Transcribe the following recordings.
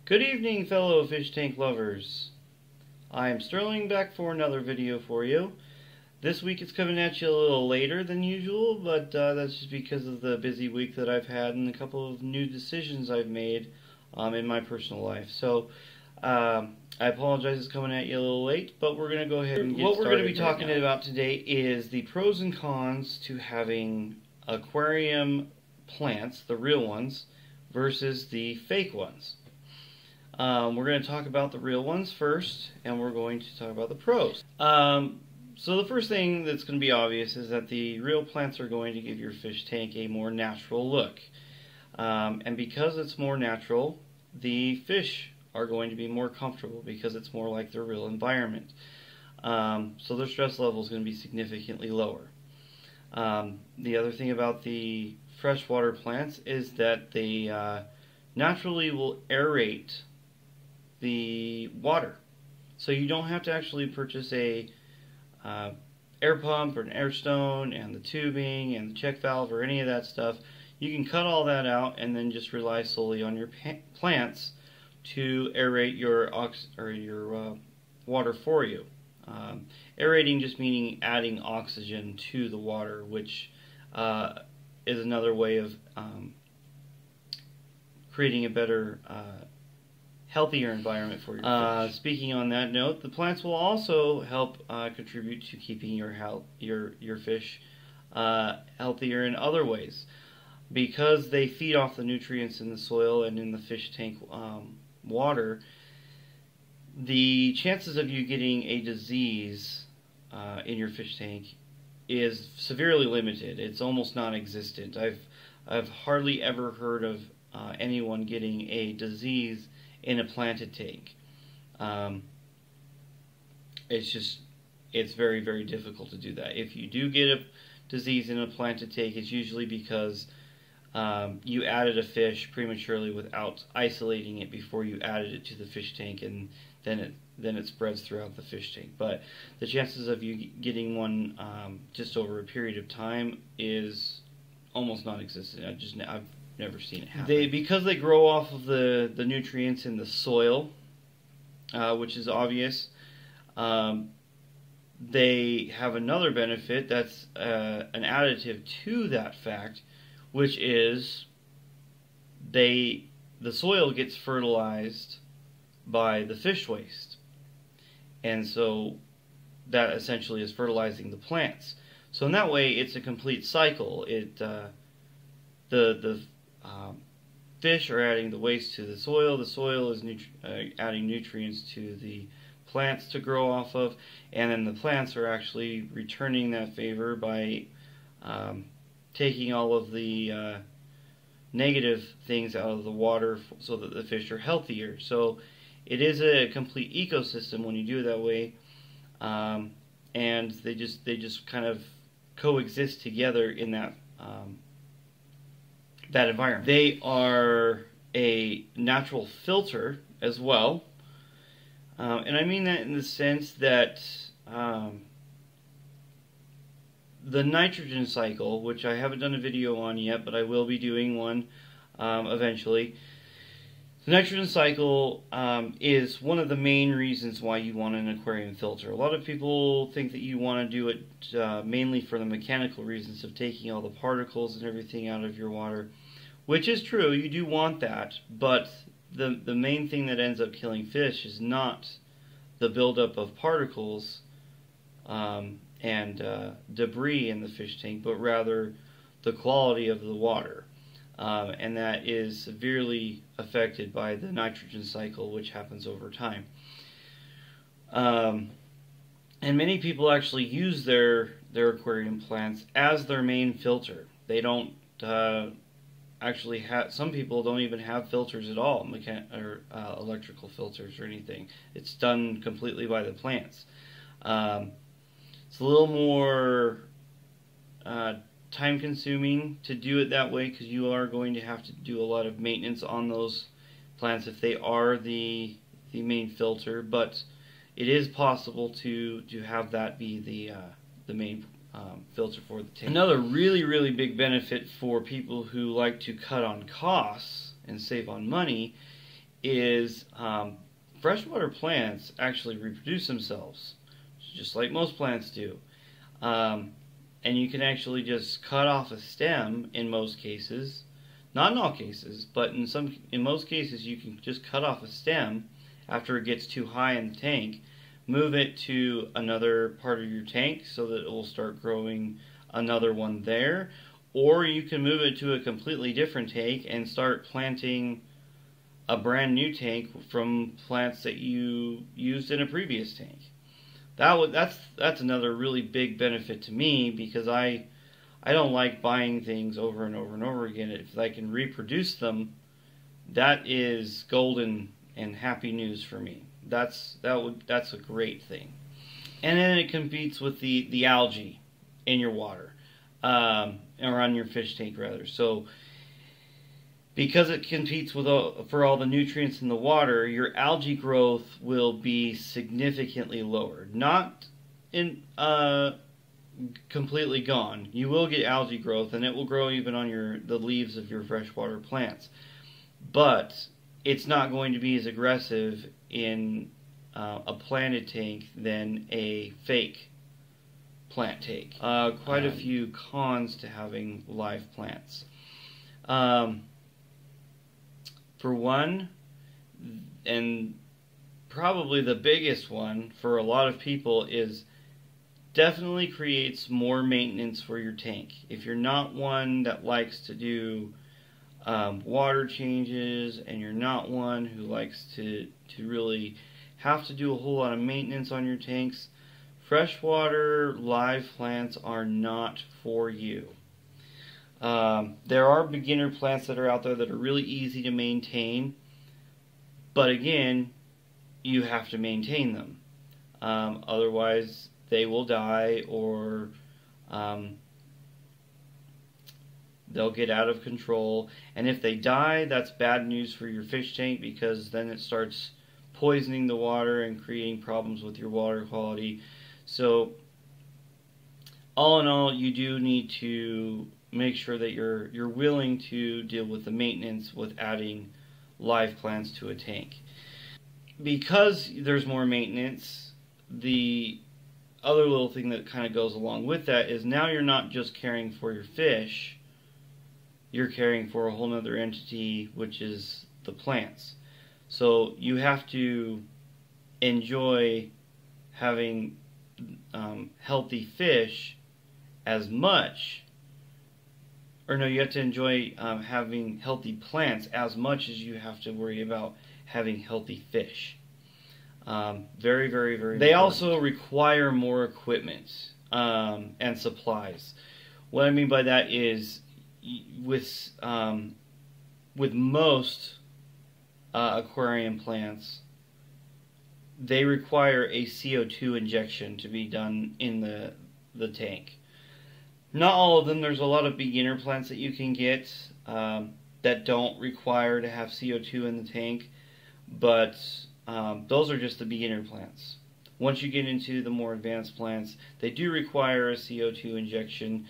Good evening, fellow fish tank lovers. I am Sterling, back for another video for you. This week it's coming at you a little later than usual, but that's just because of the busy week that I've had and a couple of new decisions I've made in my personal life. So I apologize it's coming at you a little late, but we're going to go ahead and get started. What we're going to be talking about today is the pros and cons to having aquarium plants, the real ones, versus the fake ones. We're going to talk about the real ones first, and we're going to talk about the pros. So the first thing that's going to be obvious is that the real plants are going to give your fish tank a more natural look. And because it's more natural, the fish are going to be more comfortable because it's more like their real environment. So their stress level is going to be significantly lower. The other thing about the freshwater plants is that they naturally will aerate the water, so you don't have to actually purchase a air pump or an air stone and the tubing and the check valve or any of that stuff. You can cut all that out and then just rely solely on your plants to aerate your water for you. Aerating just meaning adding oxygen to the water, which is another way of creating a better healthier environment for your fish. Speaking on that note, the plants will also help contribute to keeping your fish healthier in other ways, because they feed off the nutrients in the soil and in the fish tank water. The chances of you getting a disease in your fish tank is severely limited. It's almost non-existent. I've hardly ever heard of anyone getting a disease in a planted tank. It's very, very difficult to do that. If you do get a disease in a planted tank, it's usually because you added a fish prematurely without isolating it before you added it to the fish tank, and then it spreads throughout the fish tank. But the chances of you getting one just over a period of time is almost non-existent. I've never seen it happen. Because they grow off of the nutrients in the soil, which is obvious, they have another benefit that's an additive to that fact, which is the soil gets fertilized by the fish waste, and so that essentially is fertilizing the plants. So in that way, it's a complete cycle. The fish are adding the waste to the soil is adding nutrients to the plants to grow off of, and then the plants are actually returning that favor by taking all of the negative things out of the water so that the fish are healthier. So it is a complete ecosystem when you do it that way, and they just kind of coexist together in that environment. They are a natural filter as well, and I mean that in the sense that the nitrogen cycle, which I haven't done a video on yet, but I will be doing one eventually. The nitrogen cycle is one of the main reasons why you want an aquarium filter. A lot of people think that you want to do it mainly for the mechanical reasons of taking all the particles and everything out of your water, which is true. You do want that, but the main thing that ends up killing fish is not the buildup of particles and debris in the fish tank, but rather the quality of the water. And that is severely affected by the nitrogen cycle, which happens over time. And many people actually use their aquarium plants as their main filter. They don't actually have, some people don't even have filters at all, electrical filters or anything. It's done completely by the plants. It's a little more time-consuming to do it that way, because you are going to have to do a lot of maintenance on those plants if they are the main filter. But it is possible to have that be the main filter for the tank. Another really big benefit for people who like to cut on costs and save on money is freshwater plants actually reproduce themselves, just like most plants do. And you can actually just cut off a stem in most cases. Not in all cases, but in most cases you can just cut off a stem after it gets too high in the tank, move it to another part of your tank so that it will start growing another one there, or you can move it to a completely different tank and start planting a brand new tank from plants that you used in a previous tank. That's another really big benefit to me, because I don't like buying things over and over and over again. If I can reproduce them, that is golden and happy news for me. That's a great thing. And then it competes with the algae in your water, or on your fish tank rather. So because it competes with for all the nutrients in the water, your algae growth will be significantly lower. Not in completely gone. You will get algae growth, and it will grow even on the leaves of your freshwater plants. But it's not going to be as aggressive in a planted tank than a fake plant tank. Quite a few cons to having live plants. For one, and probably the biggest one for a lot of people, is definitely creates more maintenance for your tank. If you're not one that likes to do water changes, and you're not one who likes to really have to do a whole lot of maintenance on your tanks, freshwater live plants are not for you. There are beginner plants that are out there that are really easy to maintain, but again, you have to maintain them. Otherwise, they will die, or they'll get out of control. And if they die, that's bad news for your fish tank, because then it starts poisoning the water and creating problems with your water quality. So, all in all, you do need to make sure that you're willing to deal with the maintenance with adding live plants to a tank. Because there's more maintenance, the other little thing that kind of goes along with that is now you're not just caring for your fish, you're caring for a whole other entity, which is the plants. So you have to enjoy having healthy fish as much, or no, you have to enjoy having healthy plants as much as you have to worry about having healthy fish. Very, very, very They important. Also require more equipment and supplies. What I mean by that is, with most aquarium plants, they require a CO2 injection to be done in the tank. Not all of them. There's a lot of beginner plants that you can get that don't require to have CO2 in the tank, but those are just the beginner plants. Once you get into the more advanced plants, they do require a CO2 injection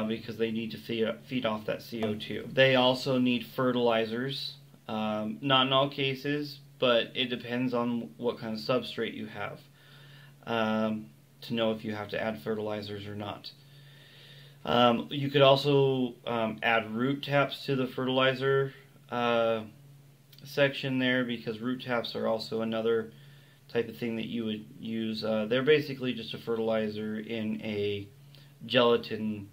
because they need to feed off that CO2. They also need fertilizers. Not in all cases, but it depends on what kind of substrate you have to know if you have to add fertilizers or not. You could also add root taps to the fertilizer section there, because root taps are also another type of thing that you would use. They're basically just a fertilizer in a gelatin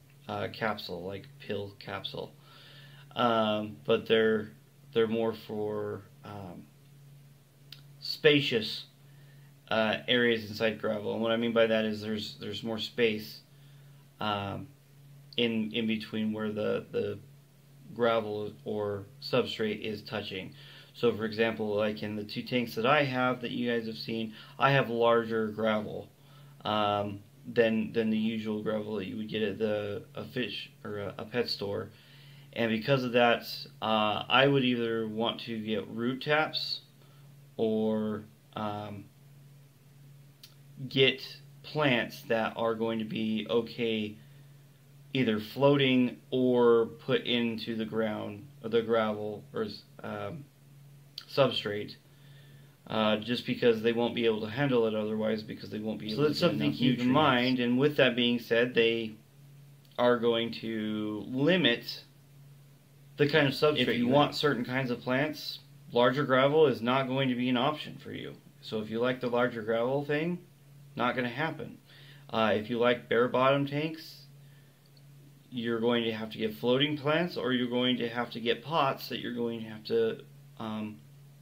capsule, like pill capsule, but they're more for spacious areas inside gravel. And what I mean by that is there's more space in between where the gravel or substrate is touching. So for example, like in the two tanks that I have that you guys have seen, I have larger gravel than the usual gravel that you would get at a fish or a pet store. And because of that, I would either want to get root taps or get plants that are going to be okay either floating or put into the ground or the gravel or substrate. Just because they won't be able to handle it otherwise, because they won't be able to. So that's something to keep in mind. And with that being said, they are going to limit the kind of substrate. If you want certain kinds of plants, larger gravel is not going to be an option for you. So if you like the larger gravel thing, not going to happen. If you like bare bottom tanks, you're going to have to get floating plants, or you're going to have to get pots that you're going to have to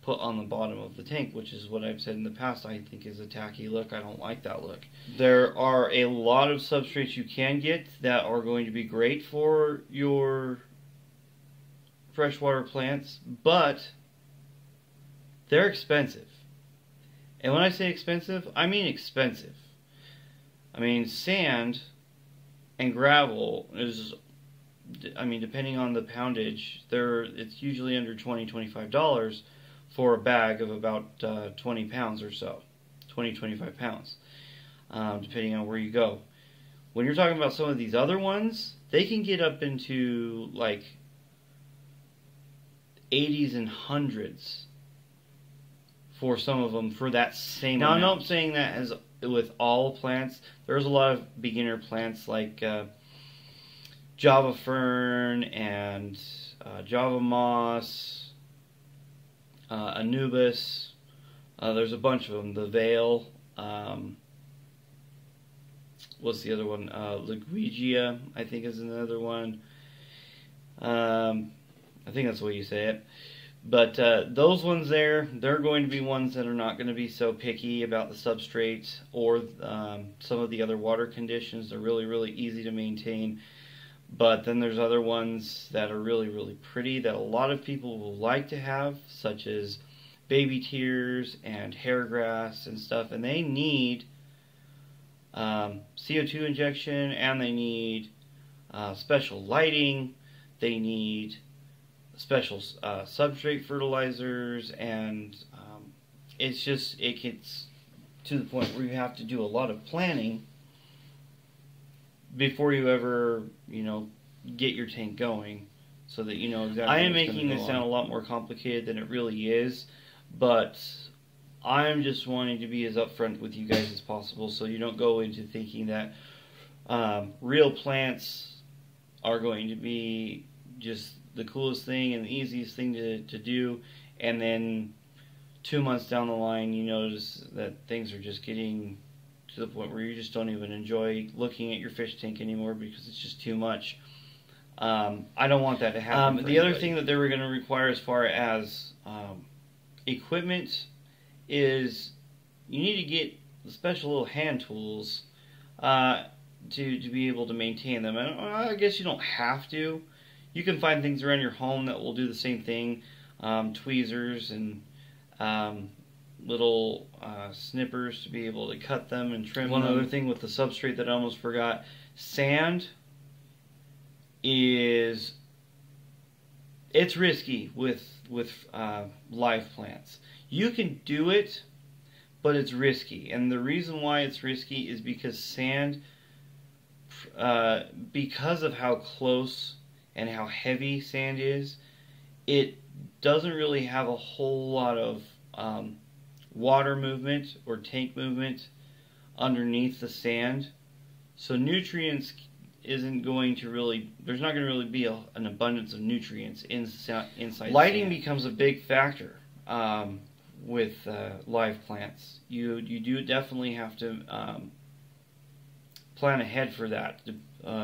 put on the bottom of the tank, which is what I've said in the past I think is a tacky look. I don't like that look. There are a lot of substrates you can get that are going to be great for your freshwater plants, but they're expensive. And when I say expensive, I mean expensive. I mean, sand and gravel is, depending on the poundage, it's usually under $20-25 for a bag of about 20 pounds or so, 20-25 pounds, depending on where you go. When you're talking about some of these other ones, they can get up into like 80s and hundreds for some of them for that same amount. Now, I'm not saying that as with all plants. There's a lot of beginner plants like Java fern and Java moss, Anubis. There's a bunch of them. The Veil. What's the other one? Liguigia, I think, is another one. I think that's the way you say it. But those ones there, they're going to be ones that are not going to be so picky about the substrate or some of the other water conditions. They're really, really easy to maintain. But then there's other ones that are really, really pretty that a lot of people will like to have, such as baby tears and hair grass and stuff. And they need CO2 injection, and they need special lighting. They need special substrate fertilizers, and it gets to the point where you have to do a lot of planning before you ever, get your tank going, so that you know exactly. I am making this sound a lot more complicated than it really is, but I'm just wanting to be as upfront with you guys as possible, so you don't go into thinking that real plants are going to be just the coolest thing and the easiest thing to do, and then 2 months down the line you notice that things are just getting to the point where you just don't even enjoy looking at your fish tank anymore because it's just too much. I don't want that to happen. The other thing that they were going to require as far as equipment is you need to get special little hand tools to be able to maintain them. And I guess you don't have to. You can find things around your home that will do the same thing. Tweezers and little snippers to be able to cut them and trim them. One other thing with the substrate that I almost forgot. Sand it's risky with live plants. You can do it, but it's risky. And the reason why it's risky is because sand, because of how close and how heavy sand is, it doesn't really have a whole lot of water movement or tank movement underneath the sand. So nutrients isn't going to really, there's not going to really be an abundance of nutrients inside. Lighting becomes a big factor with live plants. You do definitely have to plan ahead for that,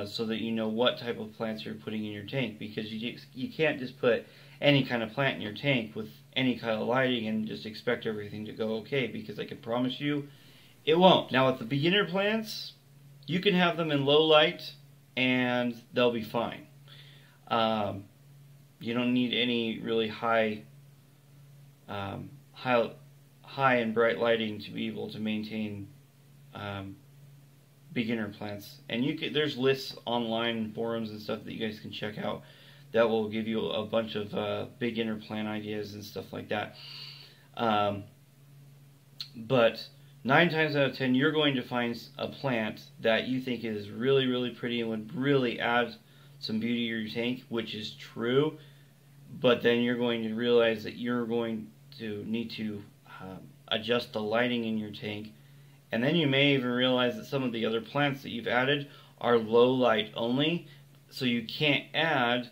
so that you know what type of plants you're putting in your tank, because you can't just put any kind of plant in your tank with any kind of lighting and just expect everything to go okay, because I can promise you it won't. Now with the beginner plants, you can have them in low light and they'll be fine. You don't need any really high and bright lighting to be able to maintain beginner plants. And there's lists online, forums and stuff that you guys can check out that will give you a bunch of beginner plant ideas and stuff like that. But 9 times out of 10, you're going to find a plant that you think is really, really pretty and would really add some beauty to your tank, which is true. But then you're going to realize that you're going to need to adjust the lighting in your tank. And then you may even realize that some of the other plants that you've added are low light only, so you can't add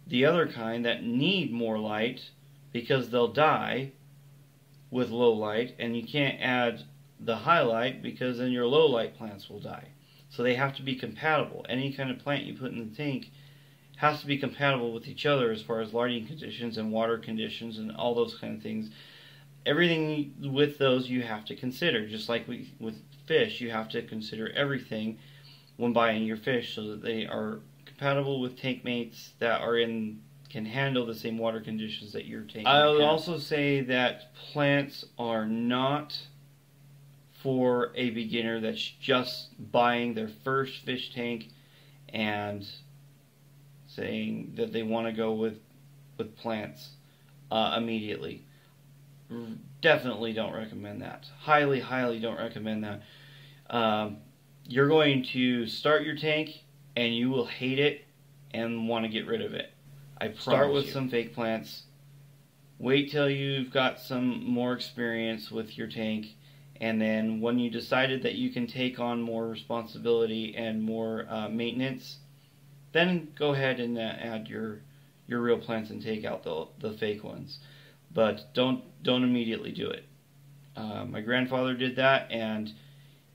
the other kind that need more light because they'll die with low light, and you can't add the high light because then your low light plants will die. So they have to be compatible. Any kind of plant you put in the tank has to be compatible with each other as far as lighting conditions and water conditions and all those kind of things. Everything with those you have to consider. Just like with fish, you have to consider everything when buying your fish so that they are compatible with tank mates that can handle the same water conditions that your tank. I would also say that plants are not for a beginner that's just buying their first fish tank and saying that they want to go with plants immediately. Definitely don't recommend that. Highly, highly don't recommend that. You're going to start your tank and you will hate it and want to get rid of it. I promise. Start with some fake plants. Wait till you've got some more experience with your tank, and then when you decided that you can take on more responsibility and more maintenance, then go ahead and add your real plants and take out the fake ones. But don't immediately do it. My grandfather did that, and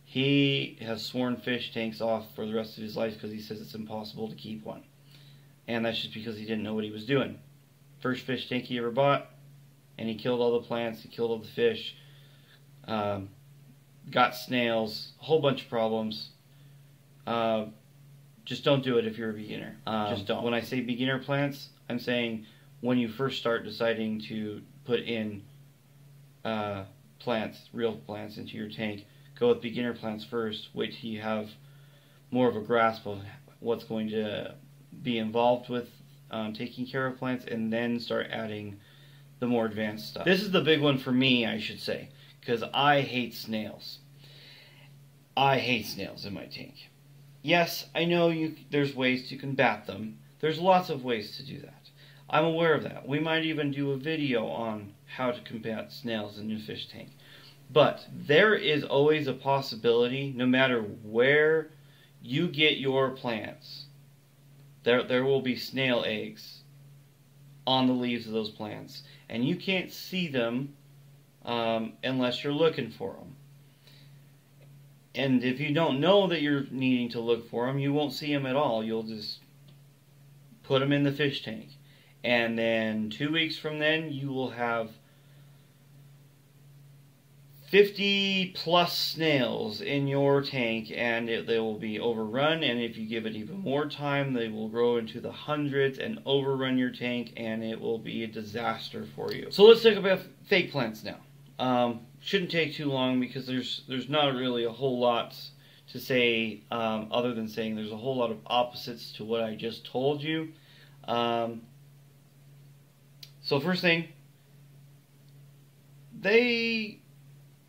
he has sworn fish tanks off for the rest of his life because he says it's impossible to keep one. And that's just because he didn't know what he was doing. First fish tank he ever bought, and he killed all the plants, he killed all the fish, got snails, a whole bunch of problems. Just don't do it if you're a beginner. Just don't. When I say beginner plants, I'm saying when you first start deciding to put in plants, real plants, into your tank, go with beginner plants first. Wait till you have more of a grasp of what's going to be involved with taking care of plants, and then start adding the more advanced stuff. This is the big one for me, I should say, because I hate snails. I hate snails in my tank. Yes, I know there's ways to combat them. There's lots of ways to do that. I'm aware of that. We might even do a video on how to combat snails in your fish tank. But there is always a possibility, no matter where you get your plants, there will be snail eggs on the leaves of those plants. And you can't see them unless you're looking for them. And if you don't know that you're needing to look for them, you won't see them at all. You'll just put them in the fish tank. And then 2 weeks from then, you will have 50 plus snails in your tank, and they will be overrun. And if you give it even more time, they will grow into the hundreds and overrun your tank, and it will be a disaster for you. So let's talk about fake plants now. Shouldn't take too long because there's not really a whole lot to say other than saying there's a whole lot of opposites to what I just told you. So first thing, they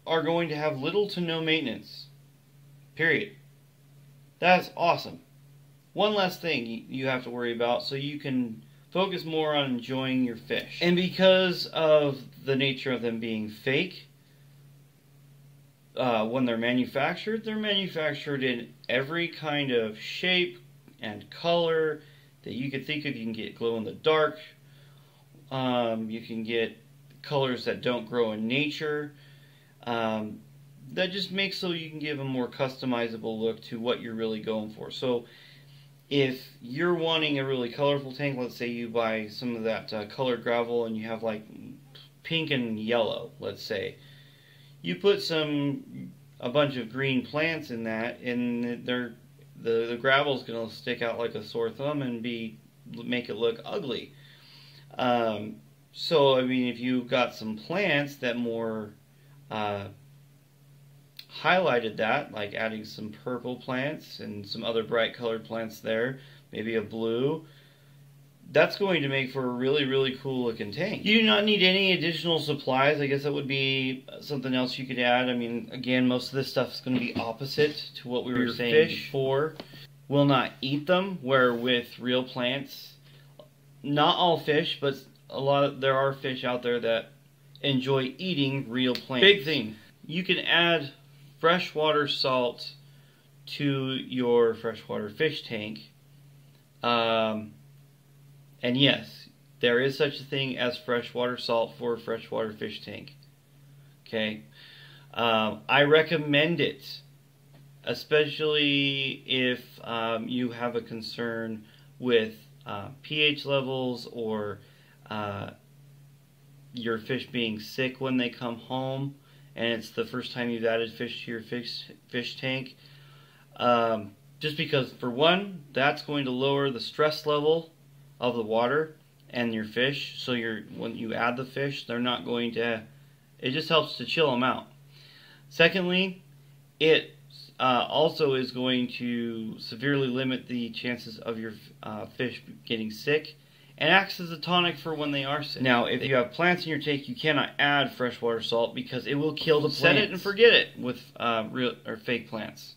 are going to have little to no maintenance. Period. That's awesome. One less thing you have to worry about, so you can focus more on enjoying your fish. And because of the nature of them being fake, when they're manufactured in every kind of shape and color that you could think of. You can get glow in the dark. You can get colors that don't grow in nature. That just makes so you can give a more customizable look to what you're really going for. So if you're wanting a really colorful tank, let's say you buy some of that colored gravel and you have like pink and yellow, let's say. You put a bunch of green plants in that, and the gravel's going to stick out like a sore thumb and make it look ugly. So I mean, if you got some plants that more highlighted that, like adding some purple plants and some other bright colored plants there, maybe a blue, that's going to make for a really, really cool looking tank. You do not need any additional supplies. I guess that would be something else you could add. I mean, again, most of this stuff is going to be opposite to what we were saying before. Will not eat them, where with real plants, not all fish, but there are fish out there that enjoy eating real plants. Big thing, you can add freshwater salt to your freshwater fish tank. And yes, there is such a thing as freshwater salt for a freshwater fish tank. Okay, I recommend it, especially if you have a concern with pH levels or your fish being sick when they come home, and it's the first time you've added fish to your fish tank. Just because, for one, that's going to lower the stress level of the water and your fish. So when you add the fish, they're not going to. It just helps to chill them out. Secondly, it also is going to severely limit the chances of your fish getting sick, and acts as a tonic for when they are sick. Now, if you have plants in your tank, you cannot add freshwater salt because it will kill the plants. Set it and forget it with real or fake plants.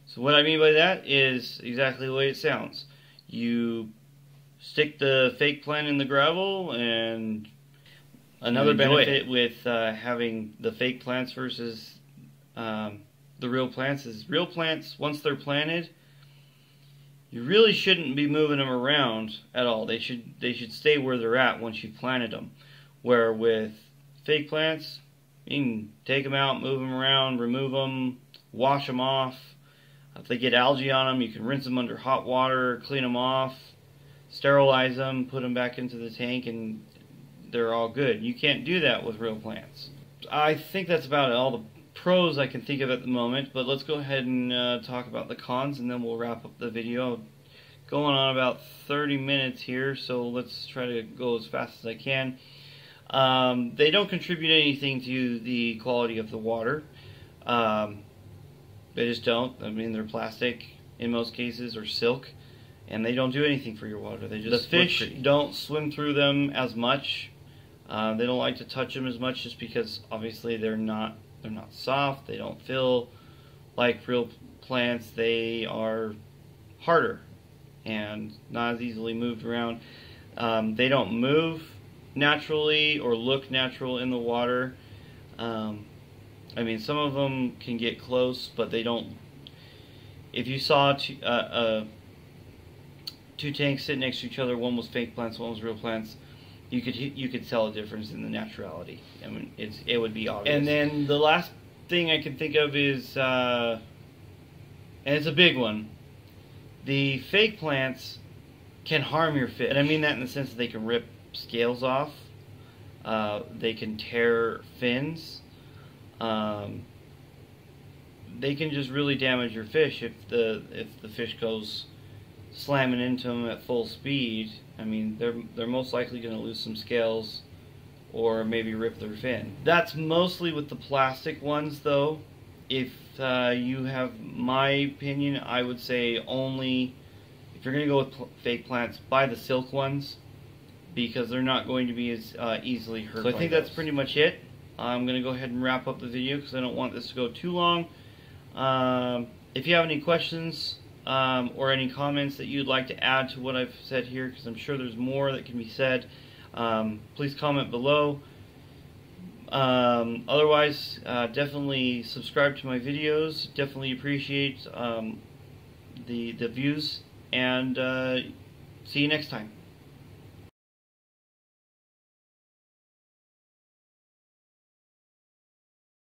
So what I mean by that is exactly the way it sounds. You stick the fake plant in the gravel, and another benefit with having the fake plants versus the real plants is real plants, once they're planted, you really shouldn't be moving them around at all. They should stay where they're at once you've planted them. Where with fake plants, you can take them out, move them around, remove them, wash them off. If they get algae on them, you can rinse them under hot water, clean them off, sterilize them, put them back into the tank, and they're all good. You can't do that with real plants. I think that's about all the pros I can think of at the moment, but let's go ahead and talk about the cons, and then we'll wrap up the video. Going on about 30 minutes here, so let's try to go as fast as I can. They don't contribute anything to the quality of the water. They just don't. I mean, they're plastic in most cases, or silk, and they don't do anything for your water. They just, the fish don't swim through them as much. They don't like to touch them as much, just because obviously they're not soft. They don't feel like real plants. They are harder and not as easily moved around. They don't move naturally or look natural in the water. I mean, some of them can get close, but they don't. If you saw two tanks sitting next to each other, one was fake plants, one was real plants, you could tell a difference in the naturality. I mean, it would be obvious. And then the last thing I can think of is, and it's a big one, the fake plants can harm your fish. And I mean that in the sense that they can rip scales off, they can tear fins. They can just really damage your fish if the fish goes slamming into them at full speed. I mean, they're most likely going to lose some scales or maybe rip their fin. That's mostly with the plastic ones, though. If you have my opinion, I would say only if you're going to go with fake plants, buy the silk ones, because they're not going to be as easily hurt. So I think that's pretty much it. I'm going to go ahead and wrap up the video because I don't want this to go too long. If you have any questions or any comments that you'd like to add to what I've said here, because I'm sure there's more that can be said, please comment below. Otherwise, definitely subscribe to my videos. Definitely appreciate the views, and see you next time.